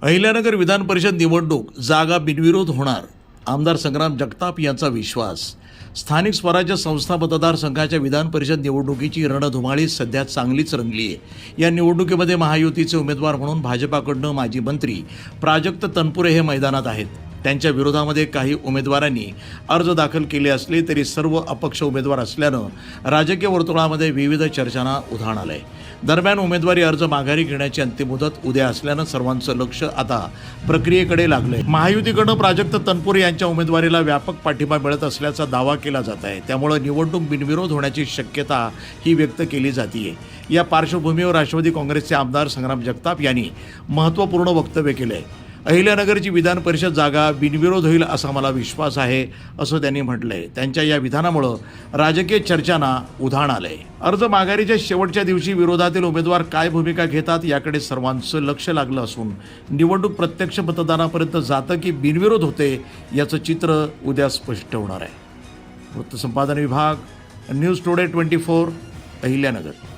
अहिल्यानगर विधान परिषद निवडणूक जागा बिनविरोध होणार, आमदार संग्राम जगताप यांचा विश्वास। स्थानिक स्वराज्य संस्था मतदारसंघाच्या विधान परिषद निवडणुकीची रणधुमाळी सध्या चांगलीच रंगली आहे। या निवडणुकीमध्ये महायुतीचे उमेदवार म्हणून भाजपाकडून माजी मंत्री प्राजक्त तनपुरे हे मैदानात आहेत। त्यांच्या विरोधामध्ये काही उमेदवारांनी अर्ज दाखल केले असले तरी सर्व अपक्ष उमेदवार असल्यानं राजकीय वर्तुळामध्ये विविध चर्चांना उधाण आलंय। दरम्यान उमेदवारी अर्ज माघारी घेण्याची अंतिम मुदत उद्या असल्यानं सर्वांचं लक्ष आता प्रक्रियेकडे लागलंय। महायुतीकडून प्राजक्त तनपुरे यांच्या उमेदवारीला व्यापक पाठिंबा मिळत असल्याचा दावा केला जात आहे। त्यामुळे निवडणूक बिनविरोध होण्याची शक्यता ही व्यक्त केली जाते। या पार्श्वभूमीवर राष्ट्रवादी काँग्रेसचे आमदार संग्राम जगताप यांनी महत्त्वपूर्ण वक्तव्य केले। अहिल्यानगरची विधान परिषद जागा बिनविरोध होईल असा मला विश्वास आहे, असं त्यांनी म्हटलंय। त्यांच्या या विधानामुळे राजकीय चर्चांना उधाण आलंय। अर्ज माघारीच्या शेवटच्या दिवशी विरोधातील उमेदवार काय भूमिका घेतात याकडे सर्वांचं लक्ष लागलं असून निवडणूक प्रत्यक्ष मतदानापर्यंत जातं की बिनविरोध होते याचं चित्र उद्या स्पष्ट होणार आहे। वृत्तसंपादन विभाग, न्यूज टुडे 24, अहिल्यानगर।